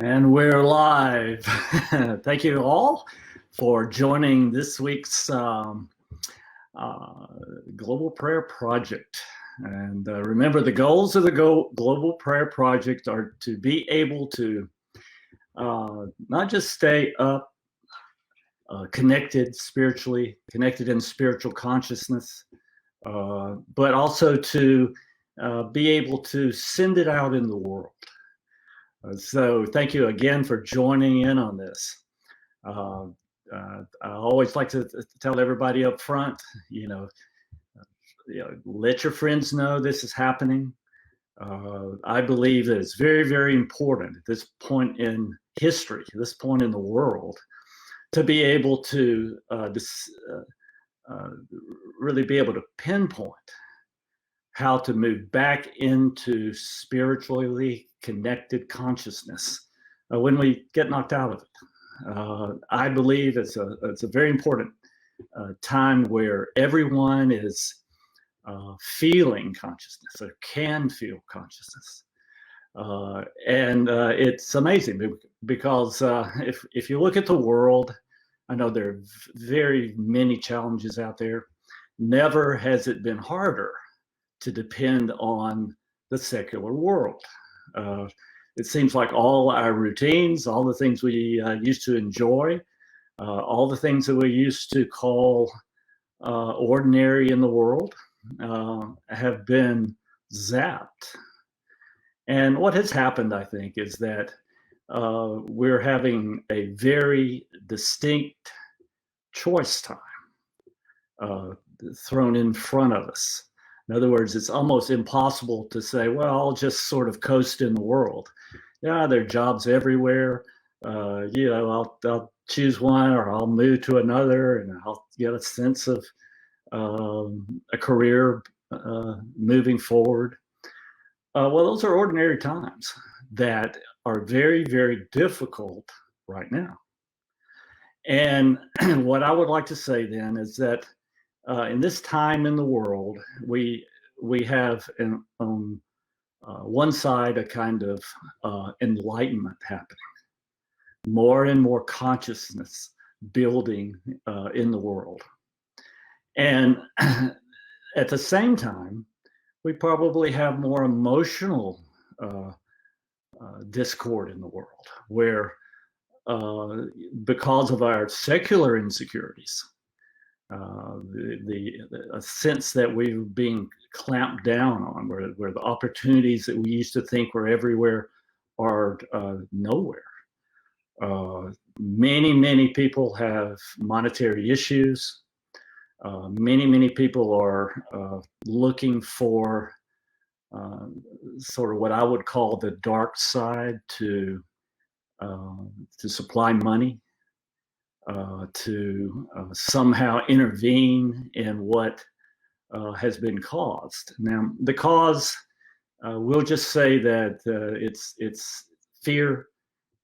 And we're live. Thank you all for joining this week's uh, Global Prayer Project. And remember, the goals of the Global Prayer Project are to be able to not just stay up, connected spiritually, connected in spiritual consciousness, but also to be able to send it out in the world. So thank you again for joining in on this. I always like to tell everybody up front, let your friends know this is happening. I believe that it's very, very important at this point in history, this point in the world, to be able to really be able to pinpoint how to move back into spiritually connected consciousness when we get knocked out of it. I believe it's a very important time where everyone is feeling consciousness or can feel consciousness. And it's amazing because if you look at the world, I know there are very many challenges out there. Never has it been harder to depend on the secular world. It seems like all our routines, all the things we used to enjoy, all the things that we used to call ordinary in the world have been zapped. And what has happened, I think, is that we're having a very distinct choice time thrown in front of us. In other words, it's almost impossible to say, well, I'll just sort of coast in the world. Yeah, there are jobs everywhere. I'll choose one or I'll move to another and I'll get a sense of a career moving forward. Well, those are ordinary times that are very, very difficult right now. And what I would like to say then is that in this time in the world, we have on one side a kind of enlightenment happening, more and more consciousness building in the world. And at the same time, we probably have more emotional discord in the world, where because of our secular insecurities, a sense that we're being clamped down on, where the opportunities that we used to think were everywhere are nowhere. Many people have monetary issues. Many people are looking for sort of what I would call the dark side to supply money, to somehow intervene in what has been caused. Now, the cause, we'll just say that it's fear,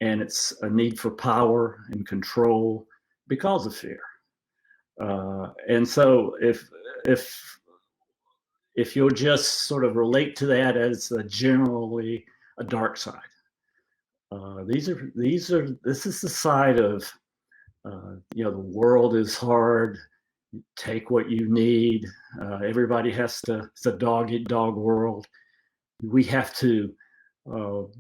and it's a need for power and control because of fear. And so if you'll just sort of relate to that as generally a dark side, this is the side of the world is hard. Take what you need. Everybody has to. It's a dog eat dog world. We have to, with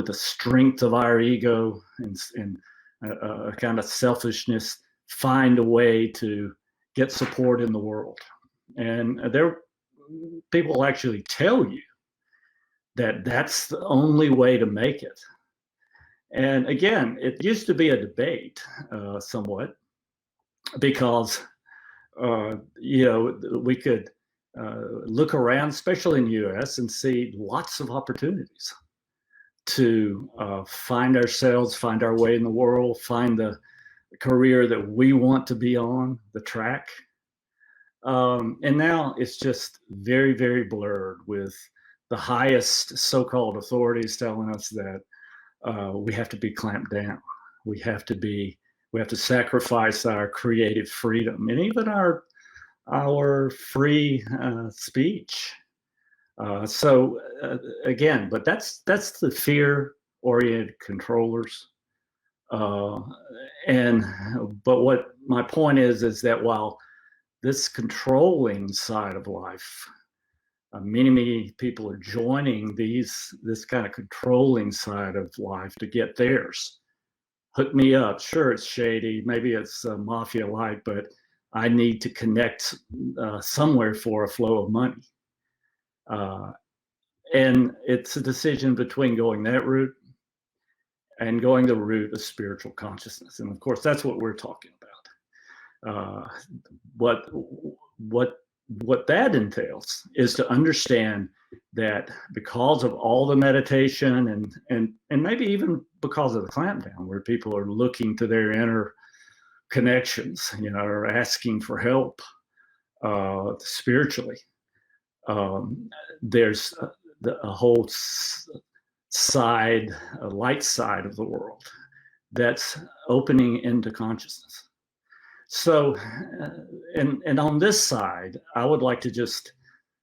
the strength of our ego and a kind of selfishness, find a way to get support in the world. And people actually tell you that that's the only way to make it. And again, it used to be a debate somewhat, because we could look around, especially in the U.S., and see lots of opportunities to find ourselves, find our way in the world, find the career that we want to be on, the track. And now it's just very, very blurred, with the highest so-called authorities telling us that we have to be clamped down. We have to sacrifice our creative freedom and even our free speech Again, but that's the fear-oriented controllers. Uh, and but what my point is that while this controlling side of life, many people are joining this kind of controlling side of life to get theirs. Hook me up. Sure, it's shady. Maybe it's mafia-like, but I need to connect somewhere for a flow of money. And it's a decision between going that route and going the route of spiritual consciousness. And of course, that's what we're talking about. What that entails is to understand that because of all the meditation and maybe even because of the clampdown, where people are looking to their inner connections, or asking for help spiritually, there's a whole side, a light side of the world that's opening into consciousness. So, and on this side, I would like to just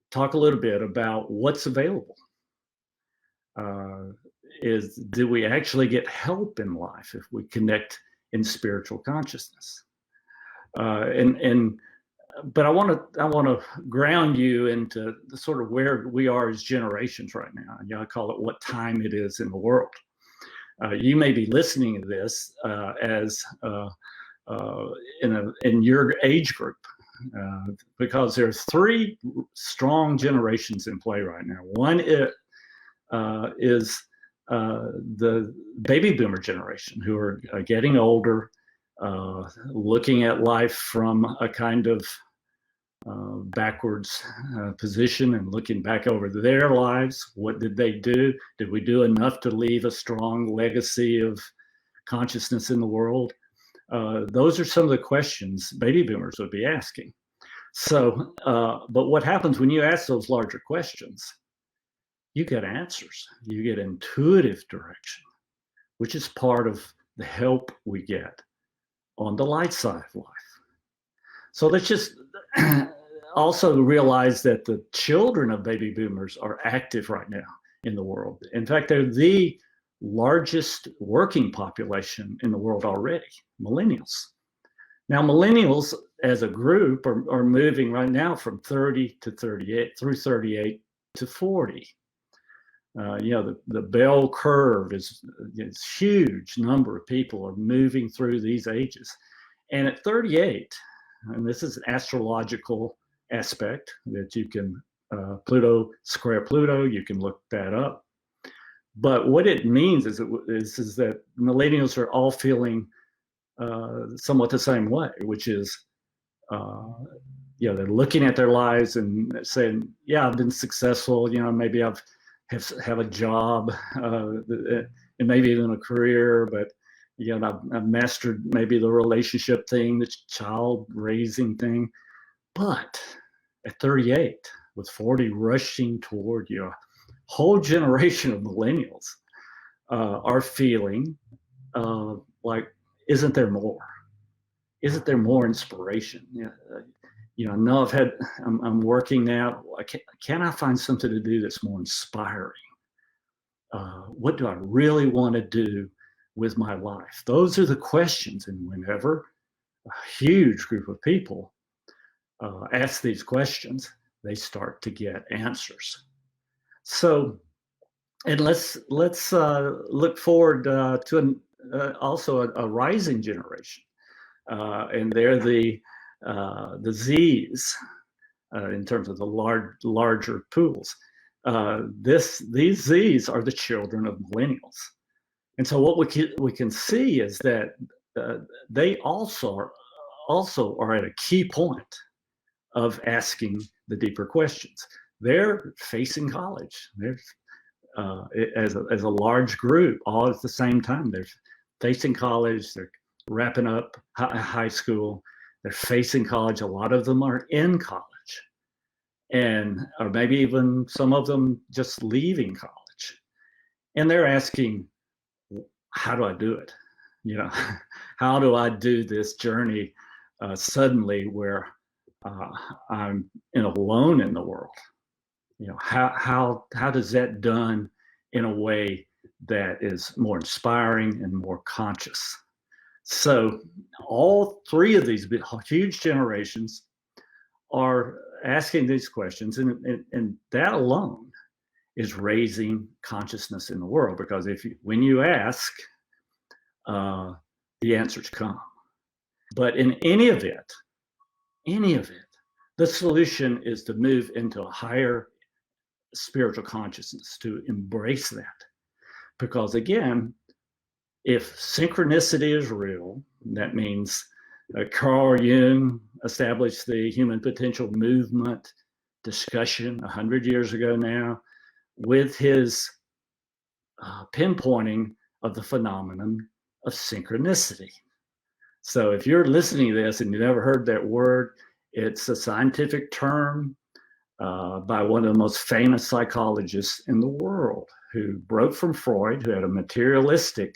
talk a little bit about what's available. Do we actually get help in life if we connect in spiritual consciousness? But I want to ground you into the sort of where we are as generations right now. I call it what time it is in the world. You may be listening to this as in your age group, because there's three strong generations in play right now. One is the baby boomer generation, who are getting older, looking at life from a kind of backwards position and looking back over their lives. What did they do? Did we do enough to leave a strong legacy of consciousness in the world? Those are some of the questions baby boomers would be asking. So, but what happens when you ask those larger questions? You get answers. You get intuitive direction, which is part of the help we get on the light side of life. So let's just also realize that the children of baby boomers are active right now in the world. In fact, they're the largest working population in the world already, millennials. Now, millennials as a group are moving right now from 30 to 38, through 38 to 40. The bell curve is huge number of people are moving through these ages. And at 38, and this is an astrological aspect that you can, Pluto square Pluto, you can look that up. But what it means is that millennials are all feeling somewhat the same way, which is, they're looking at their lives and saying, yeah, I've been successful, maybe I've have a job, and maybe even a career, but I've mastered maybe the relationship thing, the child raising thing. But at 38, with 40 rushing toward you, a whole generation of millennials are feeling like, isn't there more? Isn't there more inspiration? No, I'm working now. Can I find something to do that's more inspiring? What do I really want to do with my life? Those are the questions. And whenever a huge group of people ask these questions, they start to get answers. So, and let's look forward to also a rising generation, and they're the Z's in terms of the larger pools. These Z's are the children of millennials, and so what we can see is that they also are at a key point of asking the deeper questions. They're facing college. They're as a large group, all at the same time. They're facing college. They're wrapping up high school. They're facing college. A lot of them are in college, or maybe even some of them just leaving college. And they're asking, how do I do it? How do I do this journey suddenly where I'm alone in the world? how does that done in a way that is more inspiring and more conscious? So all three of these huge generations are asking these questions, and that alone is raising consciousness in the world, because when you ask, the answers come. But in any event, the solution is to move into a higher spiritual consciousness, to embrace that. Because again, if synchronicity is real, that means Carl Jung established the human potential movement discussion 100 years ago now, with his pinpointing of the phenomenon of synchronicity. So if you're listening to this and you've never heard that word, it's a scientific term by one of the most famous psychologists in the world, who broke from Freud, who had a materialistic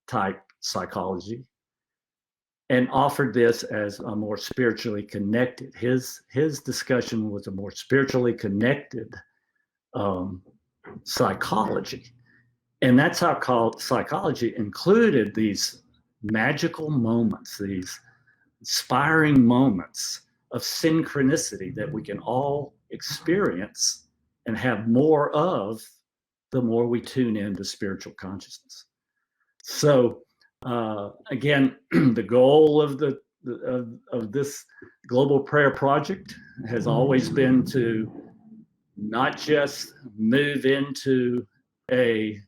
type psychology, and offered this as a more spiritually connected. His discussion was a more spiritually connected psychology. And that's how psychology included these magical moments, these inspiring moments of synchronicity that we can all experience and have more of the more we tune into spiritual consciousness. So again, the goal of this global prayer project has always been to not just move into a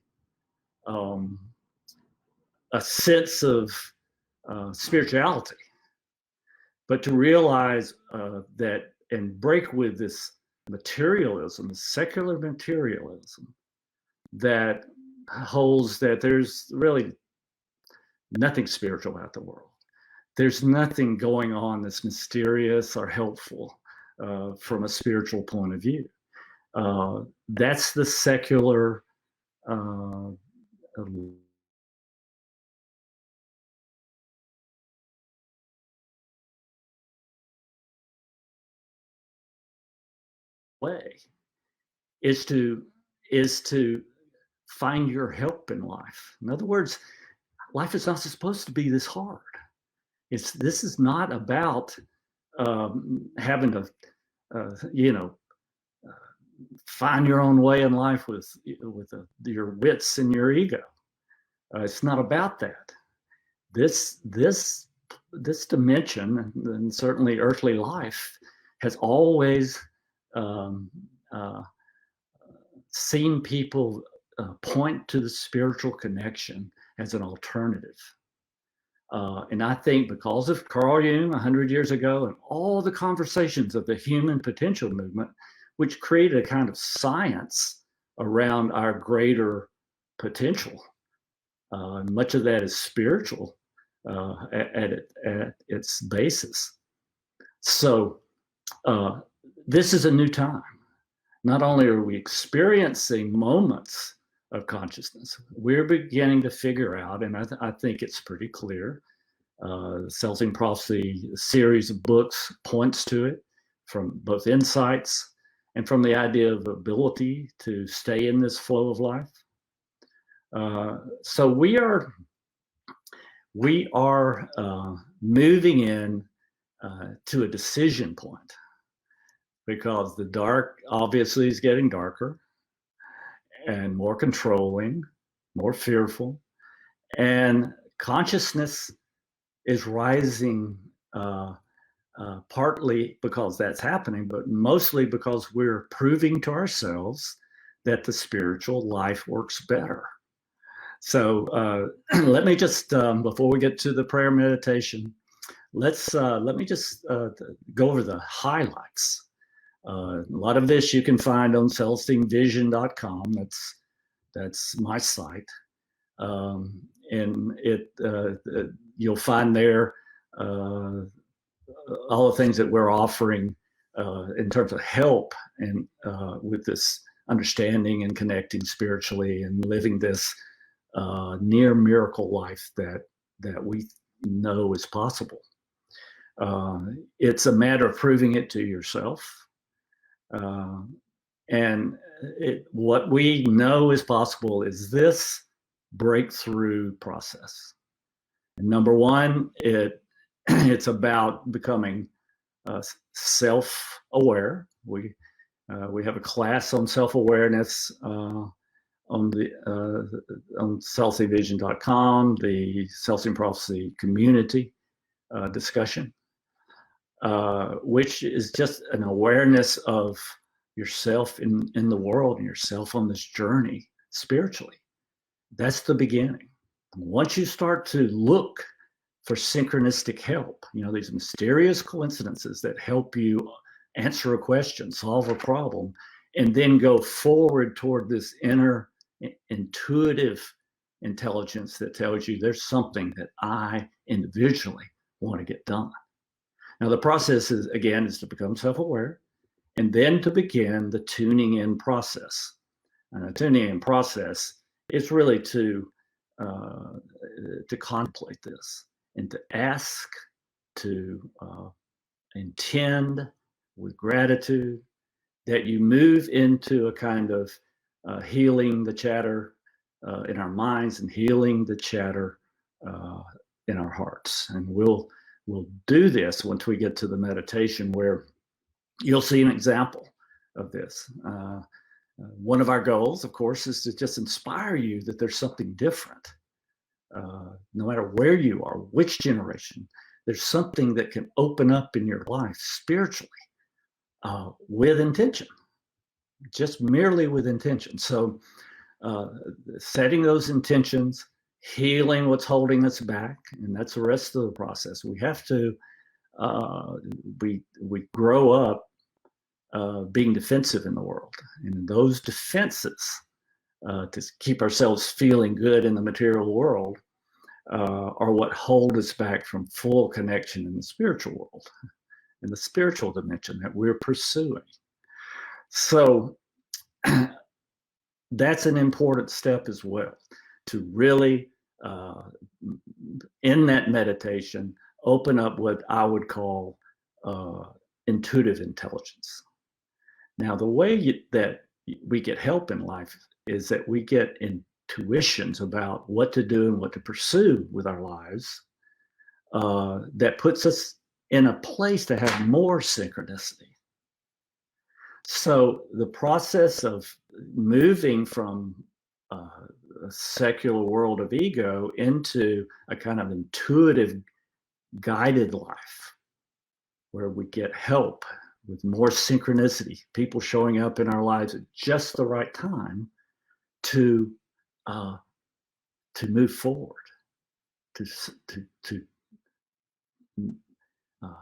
sense of spirituality, but to realize that and break with this materialism, secular materialism, that holds that there's really nothing spiritual about the world. There's nothing going on that's mysterious or helpful from a spiritual point of view. That's the secular way, is to find your help in life. In other words, life is not supposed to be this hard. This is not about having to find your own way in life with your wits and your ego. It's not about that. This dimension, and certainly earthly life, has always seen people point to the spiritual connection as an alternative. And I think because of Carl Jung 100 years ago and all the conversations of the human potential movement, which created a kind of science around our greater potential, much of that is spiritual at its basis. So this is a new time. Not only are we experiencing moments of consciousness, we're beginning to figure out, and I think it's pretty clear, Celestine Prophecy series of books points to it, from both insights and from the idea of ability to stay in this flow of life. So we are moving in to a decision point, because the dark obviously is getting darker and more controlling, more fearful, and consciousness is rising, partly because that's happening, but mostly because we're proving to ourselves that the spiritual life works better. So let me just, before we get to the prayer meditation, let me just go over the highlights. A lot of this you can find on CelestineVision.com. That's my site, and you'll find there all the things that we're offering in terms of help and with this understanding and connecting spiritually and living this near miracle life that we know is possible. It's a matter of proving it to yourself. And what we know is possible is this breakthrough process. And number one, it's about becoming self-aware. We have a class on self-awareness on CelestineVision.com, the Celestine Prophecy community discussion, which is just an awareness of yourself in the world and yourself on this journey spiritually. That's the beginning. Once you start to look for synchronistic help, these mysterious coincidences that help you answer a question, solve a problem, and then go forward toward this inner intuitive intelligence that tells you there's something that I individually want to get done. Now, the process is to become self-aware and then to begin the tuning in process. And the tuning in process is really to contemplate this and to ask, to intend with gratitude that you move into a kind of healing the chatter in our minds and healing the chatter in our hearts. And we'll do this once we get to the meditation, where you'll see an example of this. One of our goals, of course, is to just inspire you that there's something different. No matter where you are, which generation, there's something that can open up in your life spiritually with intention, just merely with intention. So setting those intentions, healing what's holding us back, and that's the rest of the process. We have to, we grow up being defensive in the world. And those defenses to keep ourselves feeling good in the material world are what hold us back from full connection in the spiritual world, in the spiritual dimension that we're pursuing. So that's an important step as well, to really, in that meditation, open up what I would call intuitive intelligence. Now, the way that we get help in life is that we get intuitions about what to do and what to pursue with our lives that puts us in a place to have more synchronicity. So the process of moving from a secular world of ego into a kind of intuitive, guided life, where we get help with more synchronicity, people showing up in our lives at just the right time to move forward, to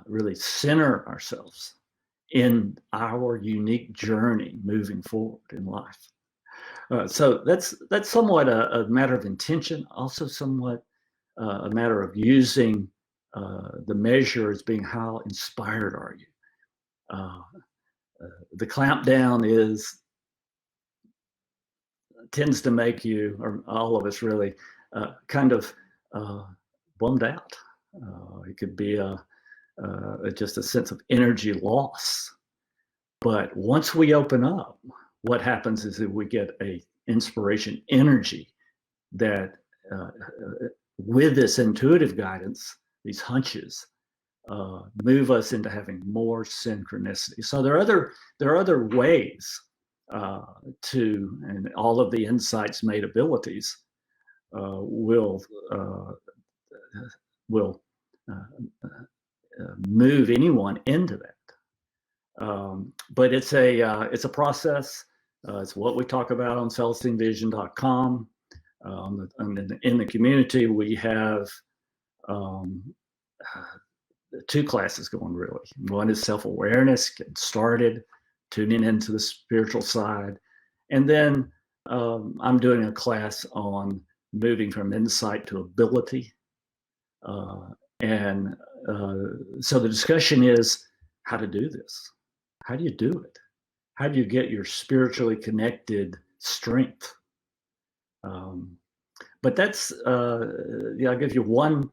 really center ourselves in our unique journey moving forward in life. So that's somewhat a matter of intention, also somewhat a matter of using the measure as being how inspired are you. The clampdown tends to make you, or all of us really, kind of bummed out. It could be just a sense of energy loss. But once we open up, what happens is that we get a inspiration energy that with this intuitive guidance, these hunches, move us into having more synchronicity. So there are other ways and all of the insights made abilities will move anyone into that. But it's a process. It's what we talk about on CelestineVision.com. In the community, we have two classes going, really. One is self-awareness, getting started, tuning into the spiritual side. And then I'm doing a class on moving from insight to ability. So the discussion is how to do this. How do you do it? How do you get your spiritually connected strength? But that's, I'll give you one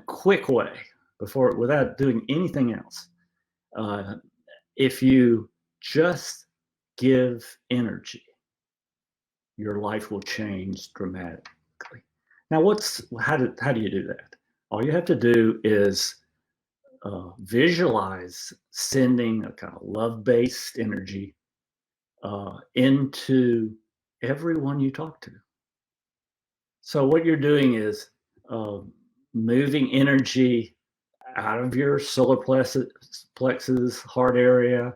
quick way without doing anything else. If you just give energy, your life will change dramatically. Now, how do you do that? All you have to do is visualize sending a kind of love-based energy into everyone you talk to. So what you're doing is uh, moving energy out of your solar plexus, heart area,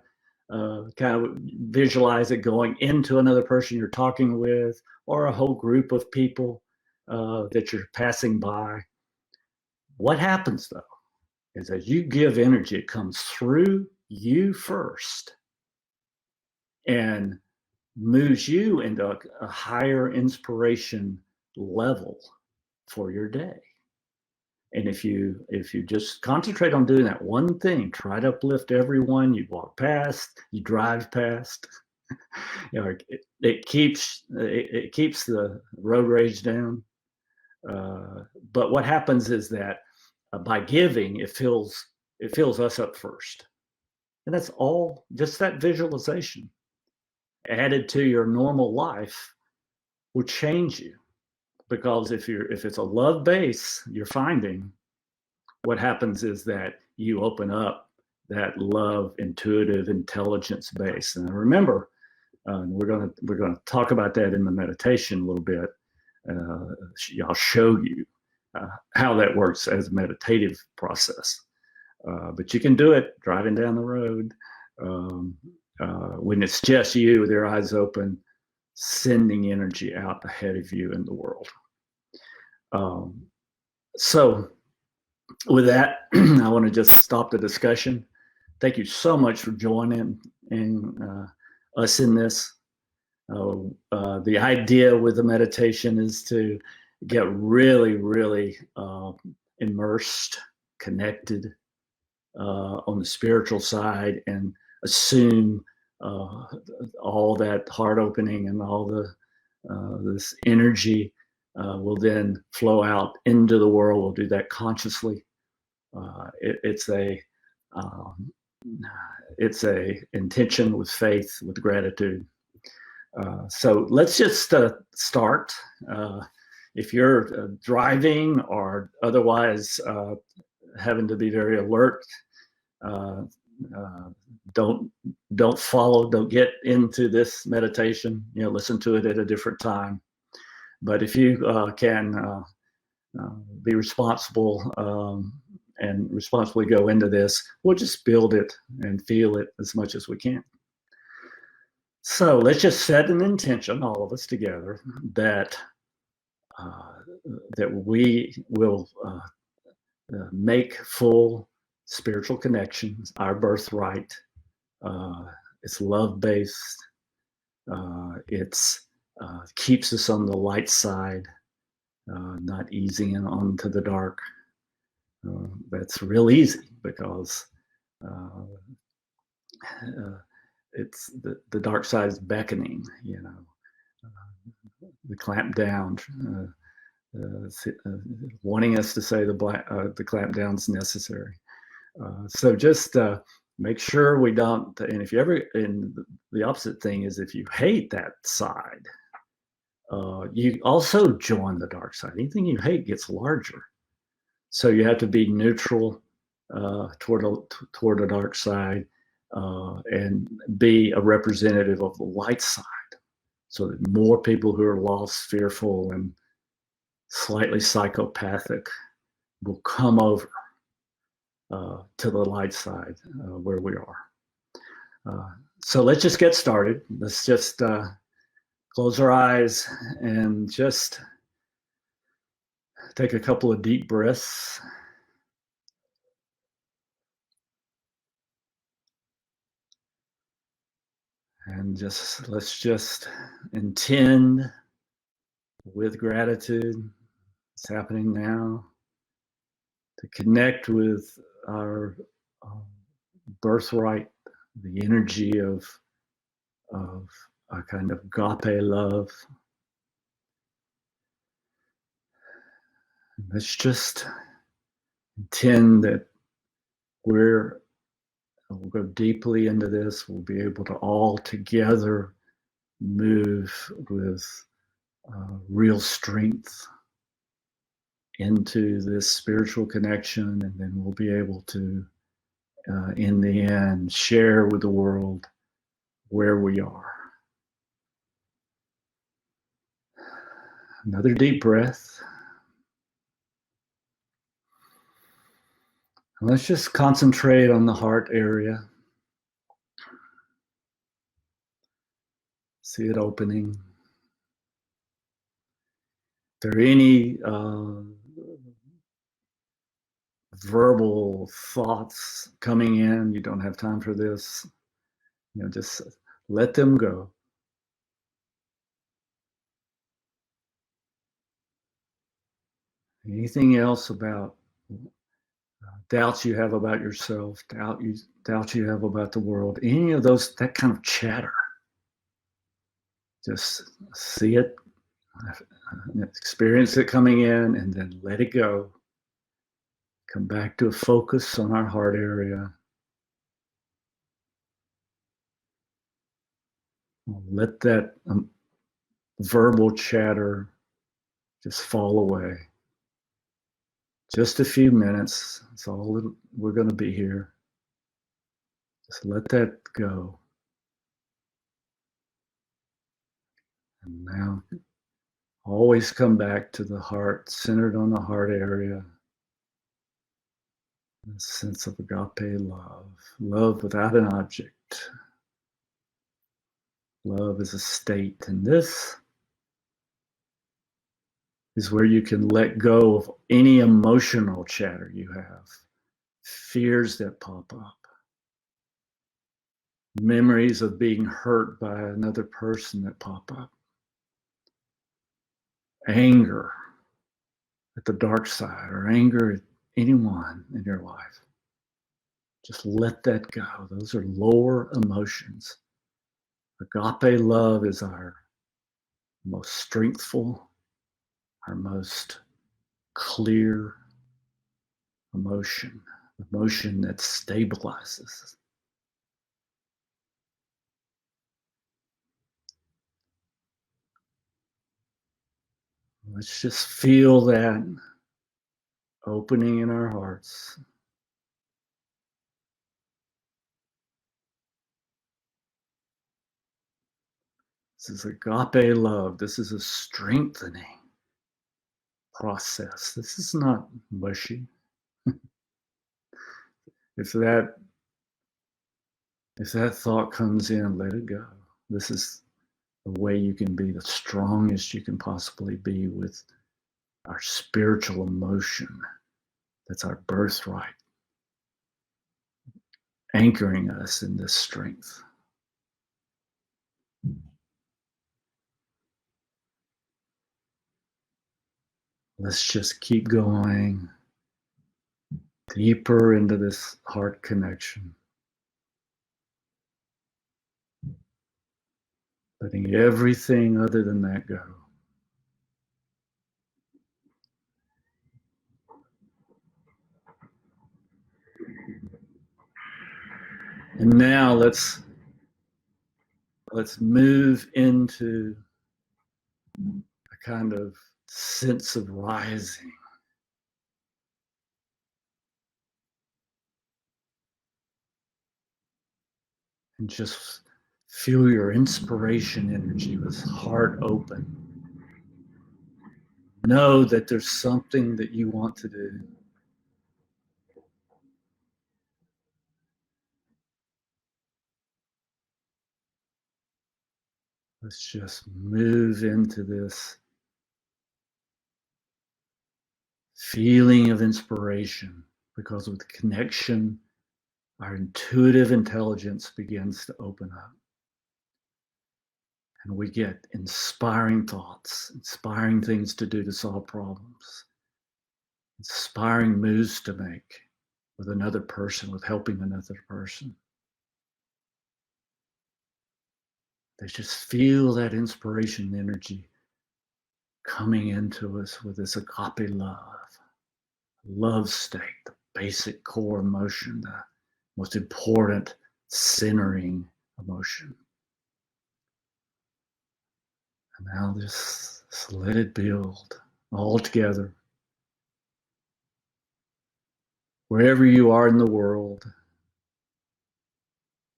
kind of visualize it going into another person you're talking with or a whole group of people that you're passing by. What happens though is as you give energy, it comes through you first and moves you into a higher inspiration level for your day. And if you just concentrate on doing that one thing, try to uplift everyone you walk past, you drive past, you know, it keeps the road rage down. But what happens is that by giving, it fills us up first, and that's all. Just that visualization added to your normal life will change you, because if it's a love base you're finding, what happens is that you open up that love, intuitive intelligence base. And remember, we're going to talk about that in the meditation a little bit. I'll show you how that works as a meditative process. But you can do it driving down the road, when it's just you with your eyes open, sending energy out ahead of you in the world. So with that, I want to just stop the discussion. Thank you so much for joining us in this. The idea with the meditation is to get really, really immersed, connected on the spiritual side, and assume all that heart opening and all this energy will then flow out into the world. We'll do that consciously. It's a intention with faith, with gratitude. So let's just start. If you're driving or otherwise having to be very alert, don't get into this meditation. Listen to it at a different time. But if you can be responsible and responsibly go into this, we'll just build it and feel it as much as we can. So let's just set an intention, all of us together, that we will make full spiritual connections our birthright. It's love-based. It keeps us on the light side, not easing onto the dark. That's real easy because it's the dark side is beckoning, the clamp down, wanting us to say the clamp down is necessary. So just make sure we don't. And if you ever, and the opposite thing is if you hate that side, you also join the dark side. Anything you hate gets larger. So you have to be neutral toward the dark side and be a representative of the light side, so that more people who are lost, fearful, and slightly psychopathic will come over to the light side where we are. So let's just get started. Let's just close our eyes and just take a couple of deep breaths. And let's just intend with gratitude, it's happening now, to connect with our birthright, the energy of a kind of agape love. Let's just intend that we're We'll go deeply into this. We'll be able to all together move with real strength into this spiritual connection, and then we'll be able to, in the end, share with the world where we are. Another deep breath. Let's just concentrate on the heart area. See it opening. If there are any verbal thoughts coming in, you don't have time for this, just let them go. Anything else about doubts you have about yourself, doubts you have about the world, any of those, that kind of chatter, just see it, experience it coming in, and then let it go. Come back to a focus on our heart area. Let that verbal chatter just fall away. Just a few minutes. That's all we're going to be here. Just let that go. And now, always come back to the heart, centered on the heart area. A sense of agape love. Love without an object. Love is a state. And this is where you can let go of any emotional chatter you have, fears that pop up, memories of being hurt by another person that pop up, anger at the dark side or anger at anyone in your life. Just let that go. Those are lower emotions. Agape love is our most strengthful, our most clear emotion that stabilizes. Let's just feel that opening in our hearts. This is agape love. This is a strengthening process. This is not mushy. If that thought comes in, let it go. This is the way you can be the strongest you can possibly be with our spiritual emotion. That's our birthright, anchoring us in this strength. Let's just keep going deeper into this heart connection. Letting everything other than that go. And now let's move into a kind of sense of rising. And just feel your inspiration energy with heart open. Know that there's something that you want to do. Let's just move into this feeling of inspiration, because with connection, our intuitive intelligence begins to open up. And we get inspiring thoughts, inspiring things to do to solve problems, inspiring moves to make with another person, with helping another person. They just feel that inspiration energy coming into us with this agape love state, the basic core emotion, the most important centering emotion. And now just let it build all together. Wherever you are in the world,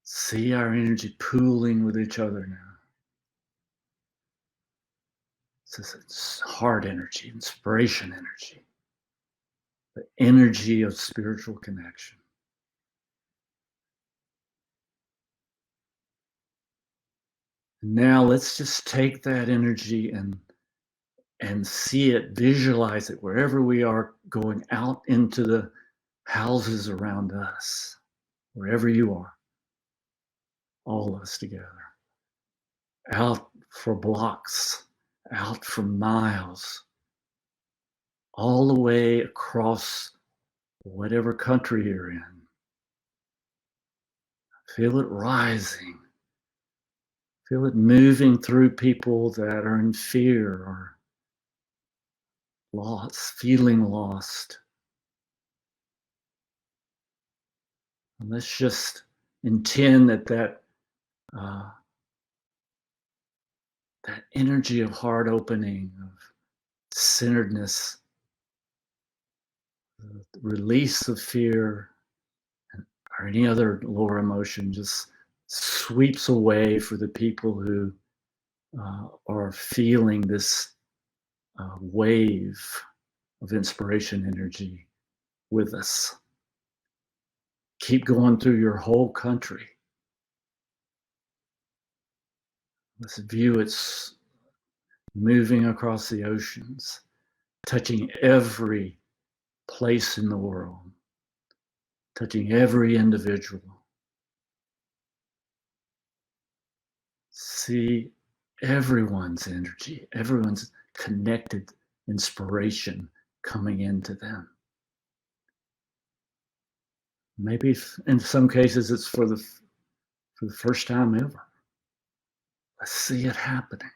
see our energy pooling with each other now. It's heart energy, inspiration energy, the energy of spiritual connection. Now let's just take that energy and see it, visualize it wherever we are, going out into the houses around us, wherever you are, all of us together, out for blocks, out for miles, all the way across whatever country you're in. Feel it rising. Feel it moving through people that are in fear or lost, feeling lost. And let's just intend that energy of heart opening, of centeredness, the release of fear or any other lower emotion just sweeps away for the people who are feeling this wave of inspiration energy with us. Keep going through your whole country. Let's view it's moving across the oceans, touching every place in the world, touching every individual. See everyone's energy, everyone's connected inspiration coming into them. Maybe in some cases it's for the first time ever. Let's see it happening.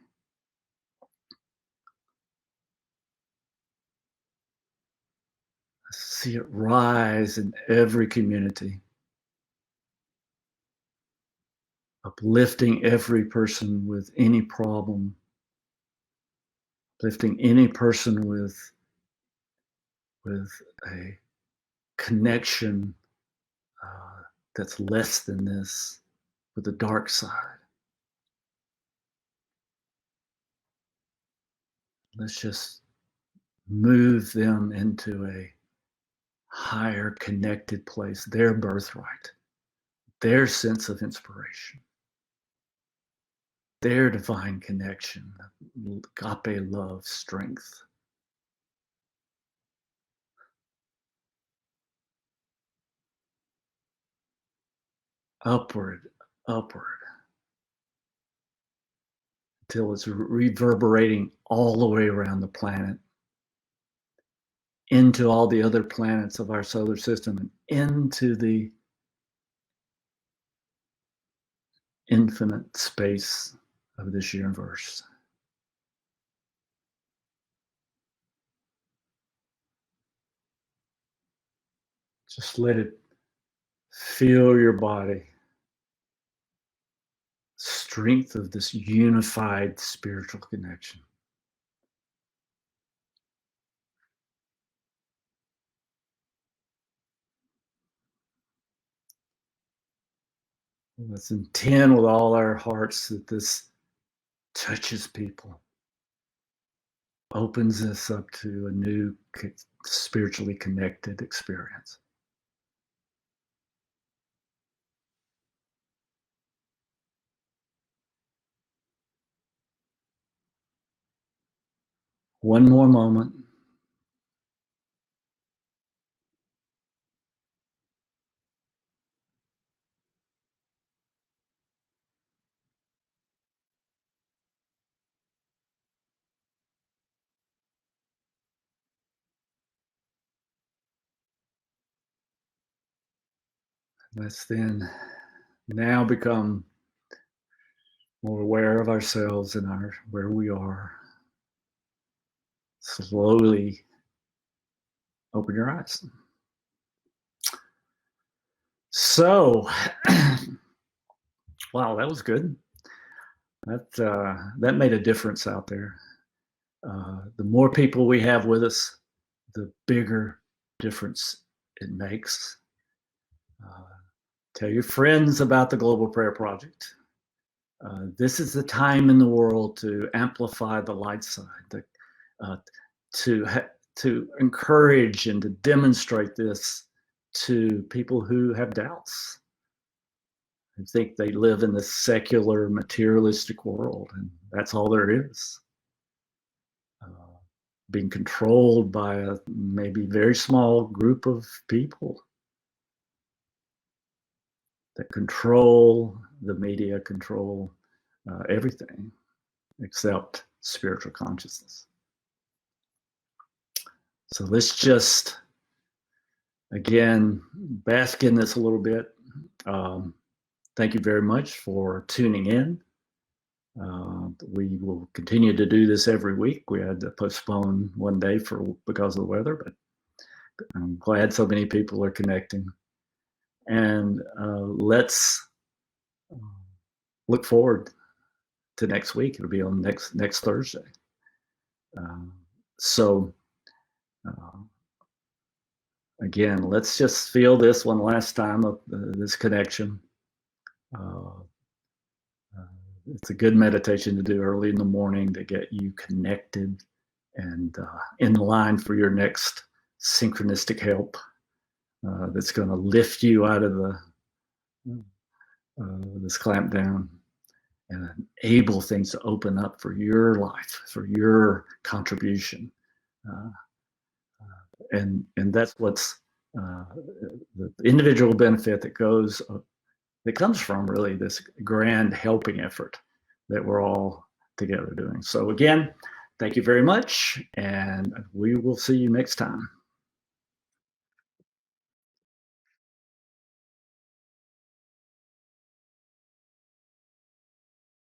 Let's see it rise in every community, uplifting every person with any problem, uplifting any person with a connection that's less than this, with the dark side. Let's just move them into a higher connected place, their birthright, their sense of inspiration, their divine connection, agape love, strength. Upward, upward, until it's reverberating all the way around the planet, into all the other planets of our solar system, and into the infinite space of this universe. Just let it fill your body. Strength of this unified spiritual connection. Let's intend with all our hearts that this touches people, opens us up to a new spiritually connected experience. One more moment. Let's then now become more aware of ourselves and where we are. Slowly open your eyes. So, wow, that was good. That made a difference out there. The more people we have with us, the bigger difference it makes. Tell your friends about the Global Prayer Project. This is the time in the world to amplify the light side, uh, to encourage and to demonstrate this to people who have doubts, who think they live in this secular, materialistic world, and that's all there is. Being controlled by a maybe very small group of people that control the media, control everything except spiritual consciousness. So let's just, again, bask in this a little bit. Thank you very much for tuning in. We will continue to do this every week. We had to postpone one day because of the weather, but I'm glad so many people are connecting. And let's look forward to next week. It'll be on next Thursday. So again, let's just feel this one last time of this connection. It's a good meditation to do early in the morning to get you connected and in line for your next synchronistic help that's going to lift you out of the this clamp down and enable things to open up for your life, for your contribution. And that's what's the individual benefit that comes from really this grand helping effort that we're all together doing. So again, thank you very much, and we will see you next time.